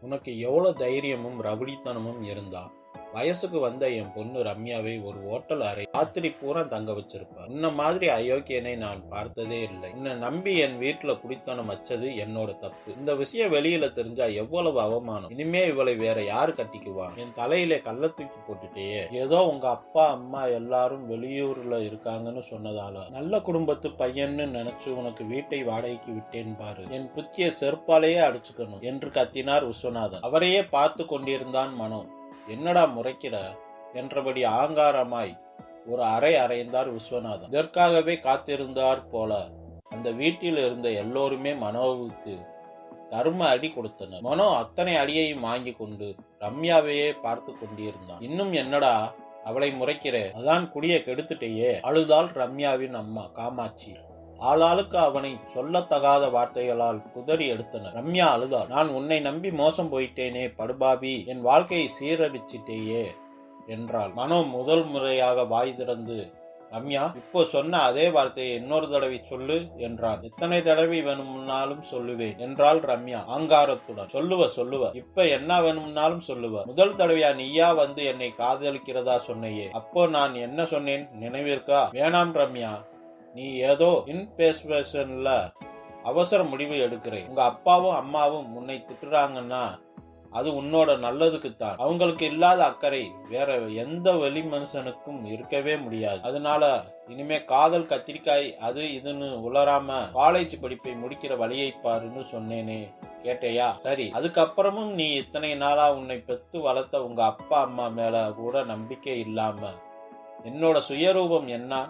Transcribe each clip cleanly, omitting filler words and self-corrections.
உனக்கு எவ்வளவு தைரியமும் ரவுடித்தனமும் இருந்தா வயசுக்கு வந்த என் பொண்ணு ரம்யாவை ஒரு ஓட்டல் அறை ராத்திரி பூரா தங்க வச்சிருப்ப. உன்ன மாதிரி அயோக்கியனை நான் பார்த்ததே இல்லை. உன்னை நம்பி என் வீட்டுல குடித்தனம் வச்சது என்னோட தப்பு. இந்த விஷயம் வெளியில தெரிஞ்சா எவ்வளவு அவமானம். இனிமே இவளை வேற யாரு கட்டிக்குவான்? என் தலையில கள்ள தூக்கி போட்டுட்டே. ஏதோ உங்க அப்பா அம்மா எல்லாரும் வெளியூர்ல இருக்காங்கன்னு சொன்னதால நல்ல குடும்பத்து பையன்னு நினைச்சு உனக்கு வீட்டை வாடகைக்கு விட்டேன் பாரு. என் புத்திய செருப்பாலேயே அடிச்சுக்கணும் என்று கத்தினார் விஸ்வநாதன். அவரையே பார்த்து கொண்டிருந்தான் மனோ. என்னடா முறைக்கிற என்றபடி ஆங்காரமாய் ஒரு அறை அறைந்தார் விஸ்வநாதன். இதற்காகவே காத்திருந்தார் போல அந்த வீட்டில் இருந்த எல்லோருமே மனோவுக்கு தர்ம அடி கொடுத்தனர். மனோ அத்தனை அடியையும் வாங்கி கொண்டு ரம்யாவையே பார்த்து கொண்டிருந்தான். இன்னும் என்னடா அவளை முறைக்கிற? அதான் குடிய கெடுத்துட்டேயே அழுதாள் ரம்யாவின் அம்மா காமாட்சி. ஆளாளுக்கு அவனை சொல்லத்தகாத வார்த்தைகளால் குதறி எடுத்தனர். ரம்யா அழுதாள். நான் உன்னை நம்பி மோசம் போயிட்டேனே படுபாபி, என் வாழ்க்கையை சீரழிச்சிட்டேயே என்றாள். மனோ முதல் முறையாக வாய் திறந்து, ரம்யா இப்போ சொன்ன அதே வார்த்தையை இன்னொரு தடவை சொல்லு என்றான். எத்தனை தடவை வேணும்னாலும் சொல்லுவேன் என்றாள் ரம்யா ஆங்காரத்துடன். சொல்லுவ இப்ப என்ன வேணும்னாலும் சொல்லுவ. முதல் தடவையா நீயா வந்து என்னை காதலிக்கிறதா சொன்னையே, அப்போ நான் என்ன சொன்னேன் நினைவிற்கா? வேணாம் ரம்யா, நீ ஏதோ இன்பேஸ்பேஷன்ல அவசர முடிவு எடுக்கிறேன். உங்க அப்பாவும் அம்மாவும் உன்னை திட்டுறாங்கன்னா அது உன்னோட நல்லதுக்குத்தான். அவங்களுக்கு இல்லாத அக்கறை வேற எந்த வெளி மனுஷனுக்கும் இருக்கவே முடியாது. அதனால இனிமே காதல் கத்திரிக்காய் அது இதுன்னு உளராம காலேஜ் படிப்பை முடிக்கிற வழியை பாருன்னு சொன்னேனே, கேட்டையா? சரி, அதுக்கப்புறமும் நீ இத்தனை நாளா உன்னை பெத்து வளர்த்த உங்க அப்பா அம்மா மேல கூட நம்பிக்கை இல்லாம என்னோட சுயரூபம் என்ன,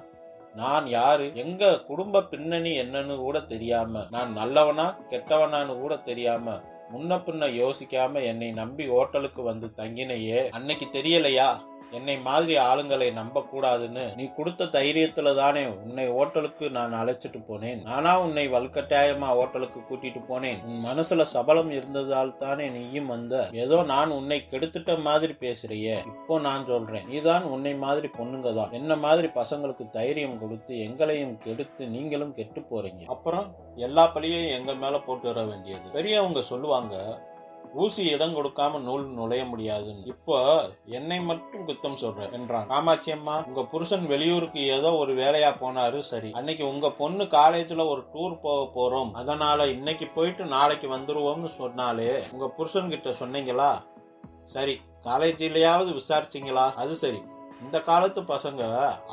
நான் யாரு, எங்க குடும்ப பின்னணி என்னன்னு கூட தெரியாம, நான் நல்லவனா கெட்டவனான்னு கூட தெரியாம முன்ன பின்ன யோசிக்காம என்னை நம்பி ஹோட்டலுக்கு வந்து தங்கினையே, அன்னைக்கு தெரியலையா என்னை மாதிரி ஆளுங்களை நம்ப கூடாதுன்னு? நீ கொடுத்த தைரியத்துல தானே உன்னை ஹோட்டலுக்கு நான் அழைச்சிட்டு போனேன். நானா உன்னை வலுக்கட்டாயமா ஹோட்டலுக்கு கூட்டிட்டு போனேன்? உன் மனசுல சபலம் இருந்ததால் தானே நீயும் வந்த. ஏதோ நான் உன்னை கெடுத்துட்ட மாதிரி பேசுறியே. இப்போ நான் சொல்றேன், நீதான் உன்னை மாதிரி பொண்ணுங்க தான் என்ன மாதிரி பசங்களுக்கு தைரியம் கொடுத்து எங்களையும் கெடுத்து நீங்களும் கெட்டு போறீங்க. அப்புறம் எல்லா பழியையும் எங்க மேல போட்டு வர வேண்டியது. பெரியவங்க சொல்லுவாங்க, ஊசி இடம் கொடுக்காம நூல் நுழைய முடியாதுன்னு. இப்போ என்னை மட்டும் குத்தம் சொல்ற என்றான். காமாட்சி அம்மா, உங்க புருஷன் வெளியூருக்கு ஏதோ ஒரு வேலையா போனாரு, சரி. அன்னைக்கு உங்க பொண்ணு காலேஜ்ல ஒரு டூர் போக போறோம், அதனால இன்னைக்கு போயிட்டு நாளைக்கு வந்துருவோம்னு சொன்னாலே உங்க புருஷன் கிட்ட சொன்னீங்களா? சரி, காலேஜ்லயாவது விசாரிச்சீங்களா? அது சரி. இந்த காலத்து பசங்க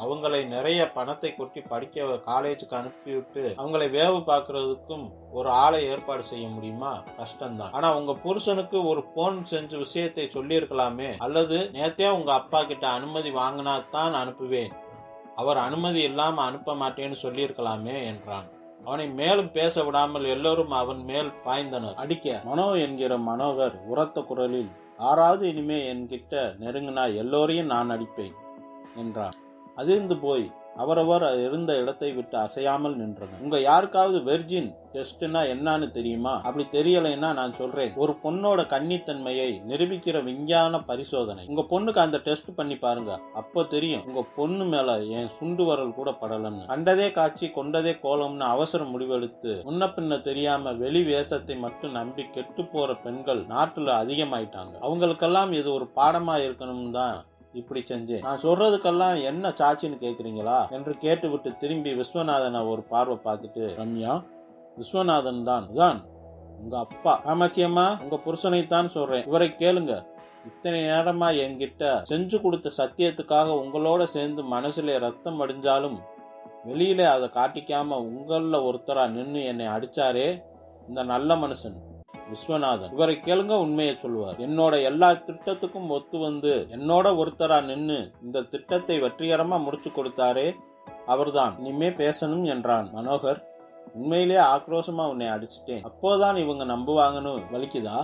அவங்களை நிறைய பணத்தை கொட்டி படிக்க காலேஜுக்கு அனுப்பிவிட்டு அவங்களை வேவு பார்க்கறதுக்கும் ஒரு ஆளை ஏற்பாடு செய்ய முடியுமா? கஷ்டம்தான். ஆனா உங்க புருஷனுக்கு ஒரு போன் செஞ்சு விஷயத்தை சொல்லி இருக்கலாமே, அல்லது நேத்தே உங்க அப்பா கிட்ட அனுமதி வாங்கினா தான் அனுப்புவேன், அவர் அனுமதி இல்லாம அனுப்ப மாட்டேன்னு சொல்லி இருக்கலாமே என்றான். அவனை மேலும் பேச விடாமல் எல்லோரும் அவன் மேல் பாய்ந்தனர். அடிக்க மனோ என்கிற மனோகர் உரத்த குரலில், யாராவது இனிமே என்கிட்ட நெருங்கினா எல்லோரையும் நான் அடிப்பேன் என்றார். அதிர்ந்து போய் அவரவர் இருந்த இடத்தை விட்டு அசையாமல் நின்றனர். உங்க யாருக்காவது வெர்ஜின் டெஸ்ட்னா என்னன்னு தெரியுமா? அப்படி தெரியலைன்னா நான் சொல்றேன், ஒரு பொண்ணோட கன்னித்தன்மையை நிரூபிக்கிற விஞ்ஞான பரிசோதனை. உங்க பொண்ணுக்கு அந்த டெஸ்ட் பண்ணி பாருங்க, அப்போ தெரியும் உங்க பொண்ணு மேல என் சுண்டு வரல் கூட படலன்னு. கண்டதே காட்சி கொண்டதே கோலம்னு அவசர முடிவெடுத்து முன்ன பின்ன தெரியாம வெளி வேஷத்தை மட்டும் நம்பி கெட்டு போற பெண்கள் நாட்டுல அதிகமாயிட்டாங்க. அவங்களுக்கெல்லாம் இது ஒரு பாடமா இருக்கணும் தான் இப்படி செஞ்சேன். நான் சொல்றதுக்கெல்லாம் என்ன சாட்சின்னு கேக்குறீங்களா என்று கேட்டுவிட்டு திரும்பி விஸ்வநாதனை ஒரு பார்வை பார்த்துட்டு, ரம்யா, விஸ்வநாதன் தான் உங்க அப்பா. காமாட்சி அம்மா, உங்க புருஷனைத்தான் சொல்றேன், இவரை கேளுங்க. இத்தனை நேரமா என்கிட்ட செஞ்சு கொடுத்த சத்தியத்துக்காக உங்களோட சேர்ந்து மனசுல ரத்தம் அடிஞ்சாலும் வெளியில அதை காட்டிக்காம உங்கள ஒருத்தரா நின்னு என்னை அடிச்சாரே இந்த நல்ல மனுஷன் விஸ்வநாதன், இவரை கேளுங்க, உண்மையை சொல்லுவார். என்னோட எல்லா திட்டத்துக்கும் ஒத்து வந்து என்னோட ஒருத்தரா நின்னு இந்த திட்டத்தை வெற்றிகரமா முடிச்சு கொடுத்தாரே அவர்தான் இனிமே பேசணும் என்றான். மனோகர், உண்மையிலே ஆக்ரோஷமா உன்னை அடிச்சிட்டேன், அப்போதான் இவங்க நம்புவாங்கன்னு வலிக்குதா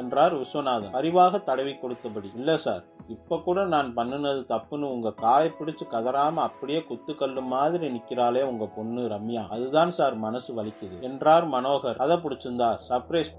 என்றார் விஸ்வநாதன் அறிவாக தடவி கொடுத்தபடி. இல்ல சார், இப்ப கூட நான் பண்ணினது தப்புன்னு உங்க காலை பிடிச்சு கதறாம அப்படியே குத்துக்கல்லு மாதிரி நிக்கிறாளே உங்க பொண்ணு ரம்யா, அதுதான் சார் மனசு வலிக்குது என்றார் மனோகர். அதை பிடிச்சிருந்தா சர்ப்ரைஸ்